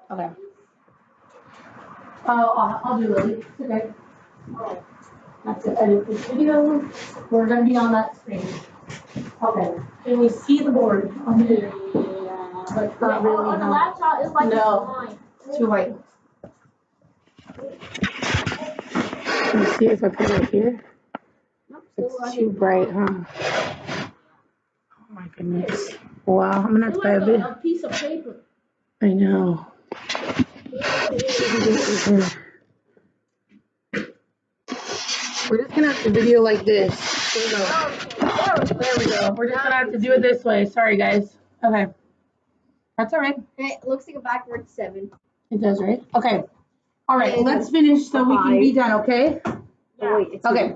Okay. Oh, I'll do Lily. It's okay. Okay. That's it. Edit this video. We're gonna be on that screen. Okay. Can we see the board? Yeah. But not really. On the laptop, it's like no. It's too white. Can you see it if I put it right here? It's too bright, huh? Oh my goodness. Wow, I'm gonna have to buy a bit. A piece of paper. I know. We're just gonna have to video like this. There we go. We're just gonna have to do it this way. Sorry, guys. Okay. That's all right. It looks like a backwards 7. It does, right? Okay. All right, let's finish so we can be done, okay? Yeah. Okay.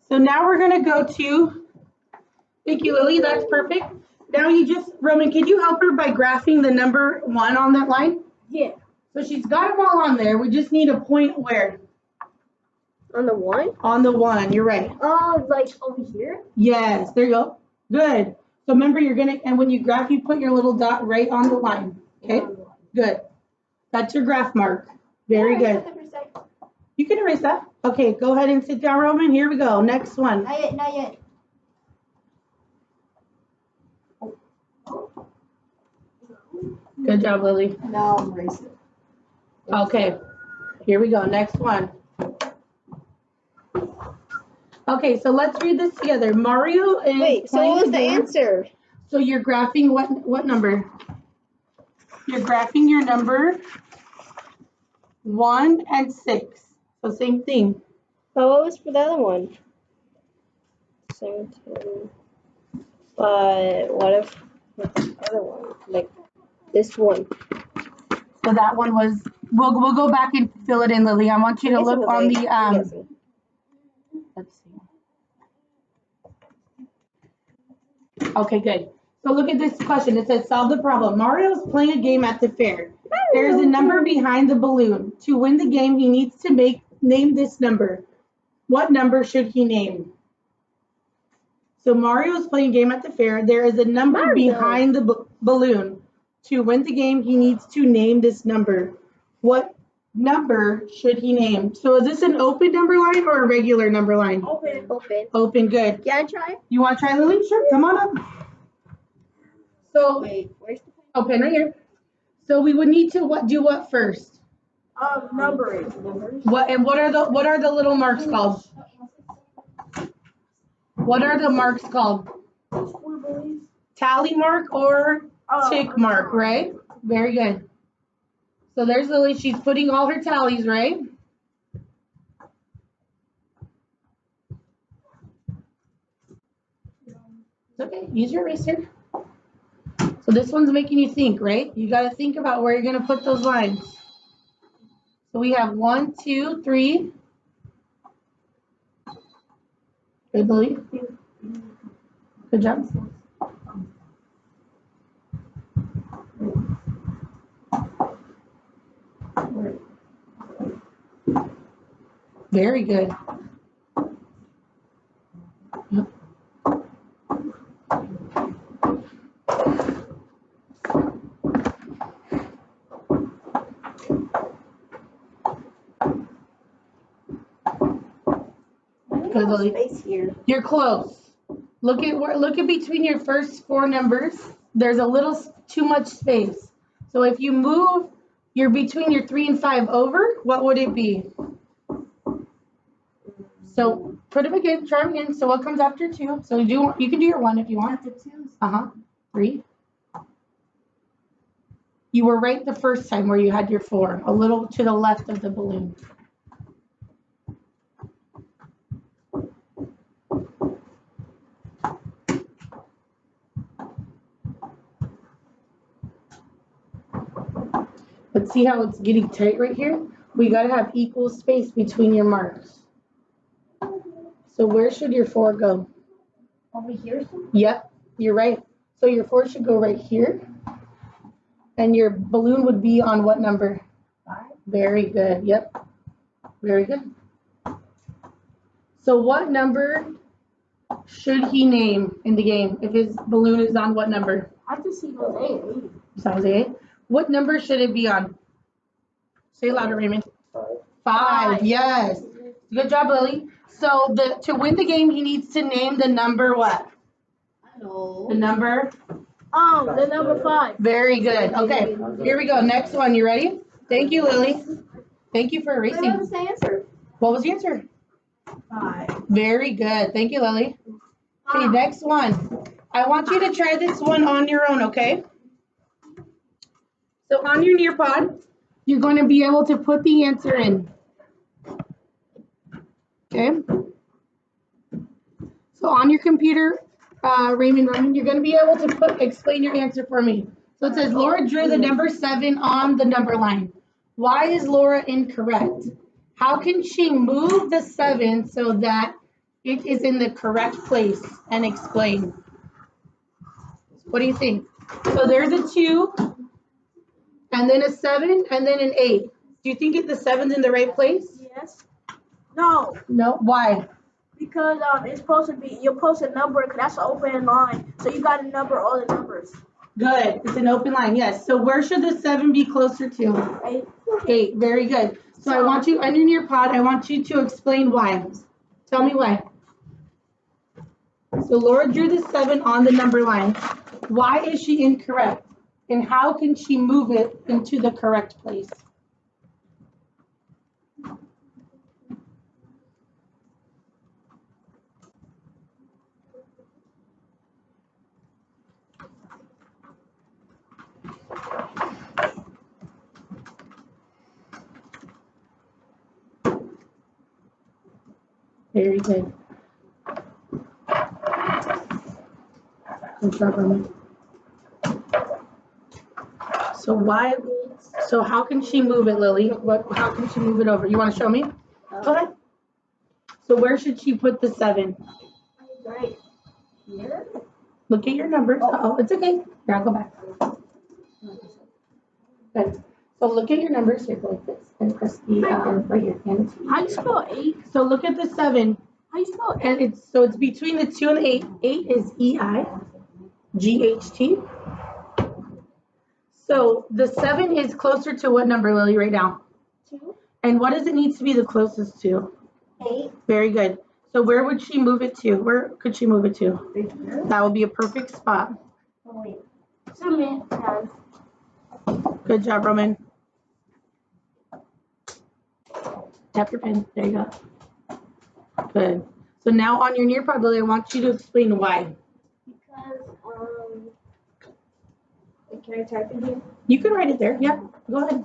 So now we're gonna go to, thank you, Lily, that's perfect. Now you just, Roman, can you help her by graphing the number 1 on that line? Yeah. So she's got them all on there. We just need a point where? On the 1? On the 1, you're right. Oh, like over here? Yes, there you go. Good. So remember, you're gonna, and when you graph, you put your little dot right on the line. Okay? Good. That's your graph mark. Very good. You can erase that. Okay, go ahead and sit down, Roman. Here we go. Next one. Not yet, not yet. Good job, Lily. No, I'm erasing. Okay, here we go. Next one. Okay, so let's read this together. Mario is Wait, so what was the answer? So you're graphing what number? You're graphing your number 1 and 6. So same thing. But what was for the other one? 17. But what if with the other one? Like this one. So that one was, we'll go back and fill it in, Lily. I want you to look on the, let's see. Okay, good. So look at this question. It says, solve the problem. Mario's playing a game at the fair. There's a number behind the balloon. To win the game, he needs to name this number. What number should he name? So Mario's playing a game at the fair. There is a number behind the balloon. To win the game, he needs to name this number. What number should he name? So is this an open number line or a regular number line? Open. Open. Open, good. Can I try? You want to try, Lily? Sure, come on up. So, Wait, where's the pen right here. So we would need to do what first? numbers. What are the little marks called? What are the marks called? Tally mark or tick mark, right? Very good. So there's Lily. She's putting all her tallies, right? Okay, use your eraser. So this one's making you think, right? You got to think about where you're going to put those lines. So we have 1, 2, 3. Good, Lily. Good job. Very good. Yep. Good, Lily. Space here. You're close. Look at between your first 4 numbers. There's a little too much space. So if you move between your 3 and 5 over, what would it be? So put them again, try them again. So what comes after 2? So you can do your 1 if you want. After 2. 3. You were right the first time where you had your 4, a little to the left of the balloon. But see how it's getting tight right here? We got to have equal space between your marks. So where should your 4 go? Over here? Yep, you're right. So your 4 should go right here. And your balloon would be on what number? 5. Very good. Yep. Very good. So what number should he name in the game if his balloon is on what number? I just see those 8. Sounds 8. What number should it be on? Say it louder, Raymond. 5. 5, yes. Good job, Lily. So to win the game, he needs to name the number what? No. The number? The number 5. Very good. Okay, here we go. Next one. You ready? Thank you, Lily. Thank you for erasing. What was the answer? What was the answer? 5. Very good. Thank you, Lily. Okay, next one. I want you to try this one on your own, okay? So on your Nearpod, you're going to be able to put the answer in. Okay? So on your computer, Raymond, you're going to be able to explain your answer for me. So it says Laura drew the number 7 on the number line. Why is Laura incorrect? How can she move the 7 so that it is in the correct place? And explain. What do you think? So there's a 2, and then a 7, and then an 8. Do you think the 7's in the right place? Yes. No, No. Why? because it's supposed to be, you're supposed to number it, because that's an open line. So you got to number all the numbers. Good. It's an open line. Yes. So where should the 7 be closer to? 8. 8. Very good. So I want you, under your pod, I want you to explain why. Tell me why. So Laura drew the 7 on the number line. Why is she incorrect? And how can she move it into the correct place? Very good. Good job, Roman. So how can she move it, Lily? How can she move it over? You want to show me? Go ahead. So where should she put the 7? Right here. Look at your numbers. Oh, it's okay. Here, I'll go back. Good. So look at your numbers. Here, go like this. And press the right here. And How you spell 8? so look at the 7. How you spell 8? And it's between the 2 and the 8. 8 is EIGHT. So the 7 is closer to what number, Lily, right now? 2. And what does it need to be the closest to? 8. Very good. So where would she move it to? Where could she move it to? That would be a perfect spot. Oh, wait. Submit. Good job, Roman. Tap your pen. There you go. Good. So now on your Nearpod, Lily, I want you to explain why. Because, can I type it here? You can write it there. Yeah, go ahead.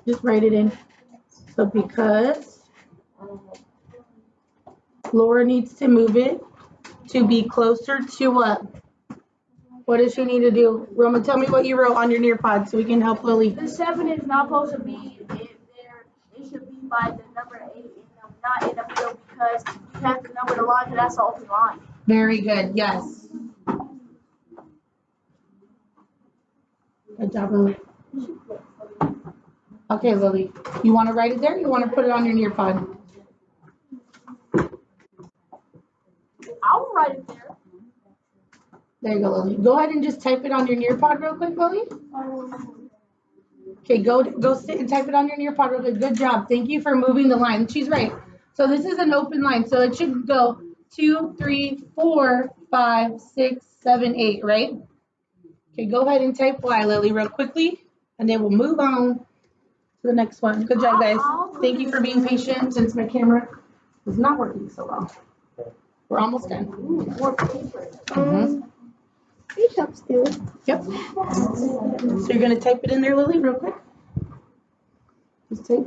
Just write it in. So because Laura needs to move it to be closer to what? What does she need to do? Roman, tell me what you wrote on your Nearpod so we can help Lily. The 7 is not supposed to be there. It should be by the number 8, not in the middle, because you have to number the line, and that's the open line. Very good. Yes. Good job, Lily. Okay, Lily. You want to write it there? You want to put it on your Nearpod? I'll write it there. There you go, Lily. Go ahead and just type it on your Nearpod real quick, Lily. Okay, go sit and type it on your Nearpod real quick. Good job. Thank you for moving the line. She's right. So this is an open line. So it should go 2, 3, 4, 5, 6, 7, 8, right? Okay, go ahead and type Y, Lily, real quickly, and then we'll move on to the next one. Good job, guys. Thank you for being patient since my camera is not working so well. We're almost done. More paper. It helps too. Yep. So you're gonna type it in there, Lily, real quick. Just type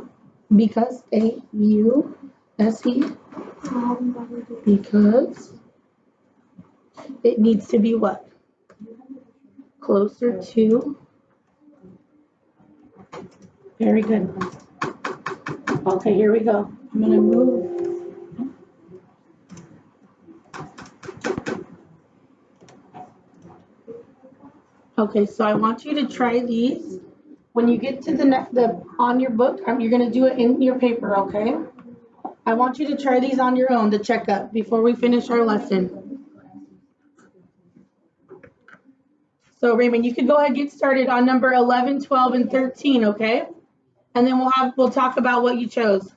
because A-U-S-E. Because it needs to be what? Closer to. Very good. Okay, here we go. I'm gonna move. Okay, so I want you to try these. When you get to the on your book, you're gonna do it in your paper, okay? I want you to try these on your own to check up before we finish our lesson. So Raymond, you can go ahead and get started on number 11, 12, and 13, okay? and then we'll talk about what you chose.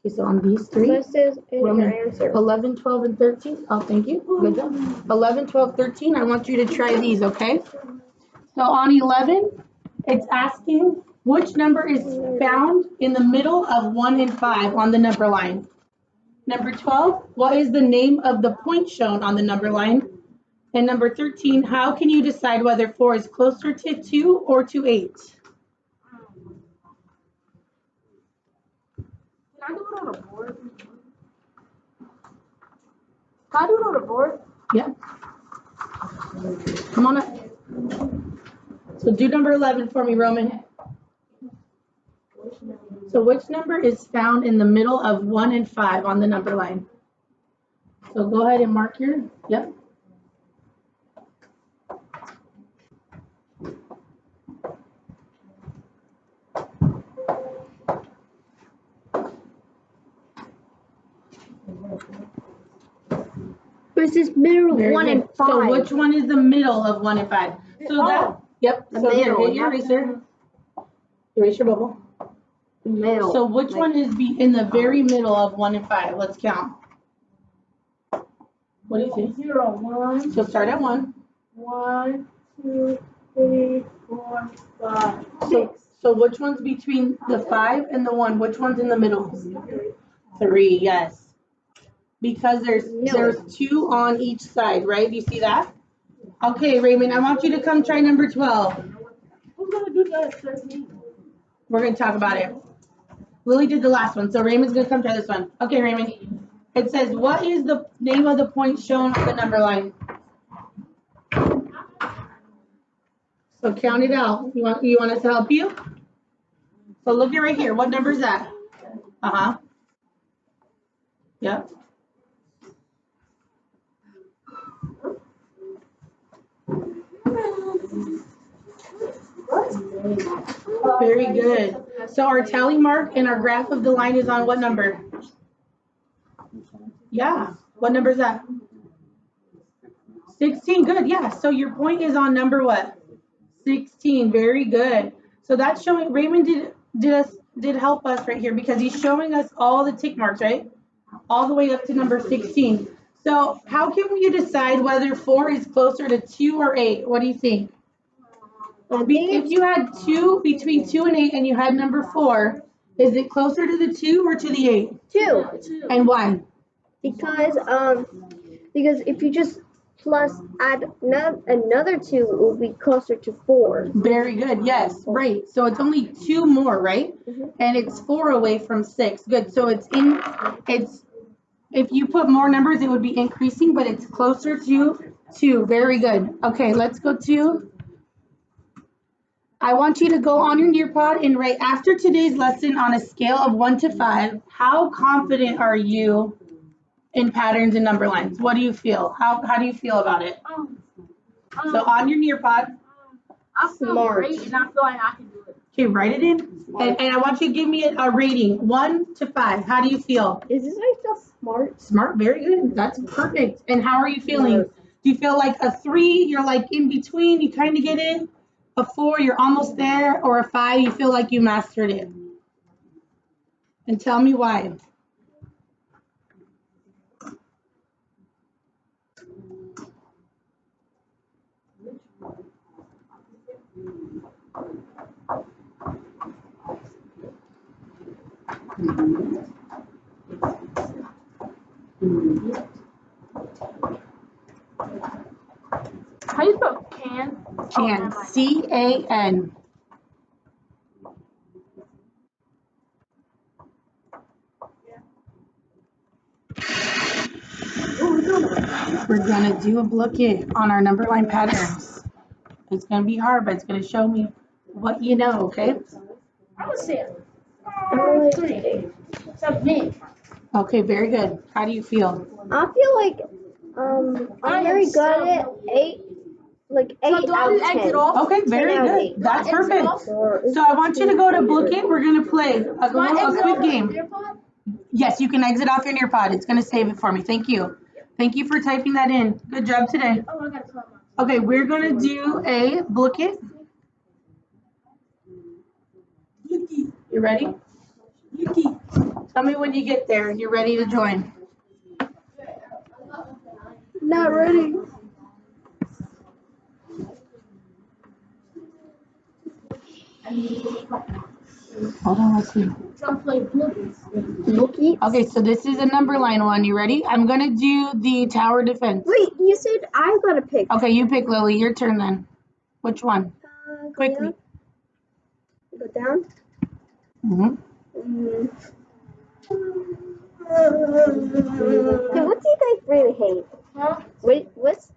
Okay, so on these three, This is in your Roman, answer. 11, 12, and 13. Oh, thank you. Good job. 11, 12, 13. I want you to try these, okay? So on 11, it's asking which number is found in the middle of 1 and 5 on the number line. Number 12, what is the name of the point shown on the number line? And number 13, how can you decide whether 4 is closer to 2 or to 8? Can I do it on a board? Can I do it on a board? Yeah. Come on up. So do number 11 for me, Roman. So which number is found in the middle of 1 and 5 on the number line? So go ahead and mark your, yep. This is middle of Very 1 good. and 5. So which one is the middle of 1 and 5? So that, yep. The So here, middle, get your not eraser. Erase your bubble. Middle. So which like, one is in the very middle of 1 and 5? Let's count. What do you think? 0, 1. So start at 1. 1, 2, 3, 4, 5, 6. So which one's between the 5 and the 1? Which one's in the middle? 3, yes. Because there's 2 on each side, right? Do you see that? Okay, Raymond, I want you to come try number 12. Who's gonna do that? 13. We're gonna talk about it. Lily did the last one, so Raymond's gonna come try this one. Okay, Raymond. It says, what is the name of the point shown on the number line? So count it out. You want us to help you? So look at right here. What number is that? Uh-huh. Yep. Very good. So our tally mark and our graph of the line is on what number? Yeah. What number is that? 16. Good. Yeah. So your point is on number what? 16. Very good. So that's showing Raymond did help us right here because he's showing us all the tick marks, right? All the way up to number 16. So how can you decide whether 4 is closer to 2 or 8? What do you think? If you had 2 between 2 and 8 and you had number 4, is it closer to the 2 or to the 8? 2. And why? Because if you just add another 2, it will be closer to 4. Very good. Yes. Right. So it's only 2 more, right? Mm-hmm. And it's 4 away from 6. Good. So it's if you put more numbers, it would be increasing, but it's closer to 2. Very good. Okay, let's go to. I want you to go on your Nearpod and write after today's lesson on a scale of 1 to 5. How confident are you in patterns and number lines? What do you feel? How do you feel about it? So on your Nearpod. I feel great and I feel like I can do it. Okay, write it in. And I want you to give me a rating, 1 to 5. How do you feel? Is this like so smart? Smart, very good. That's perfect. And how are you feeling? Do you feel like a 3, you're like in between, you kind of get it? A 4, you're almost there? Or a 5, you feel like you mastered it? And tell me why. How do you spell can? Can. C-A-N. We're gonna do a booklet on our number line patterns. It's gonna be hard, but it's gonna show me what you know, okay? I would say 3. submit. Okay, very good. How do you feel? I feel like I'm very good at 8. Like 8 So do I out of just 10. exit off? Okay, very 10 out of good. 8. That's perfect. Or- So I want you to go to booklet. We're gonna play a quick game. AirPod? Yes, you can exit off your Nearpod. It's gonna save it for me. Thank you. Thank you for typing that in. Good job today. Oh, I gotta call myself. Okay, we're gonna do a book it. You ready? Tell me when you get there. You're ready to join. Not ready. Hold on, let's see. Bookie. Okay, so this is a number line one. You ready? I'm gonna do the tower defense. Wait, you said I gotta pick. Okay, you pick, Lily. Your turn then. Which one? Go Quickly. down. Go down. Mm-hmm. Hey, what do you guys really hate? Huh? Wait, what's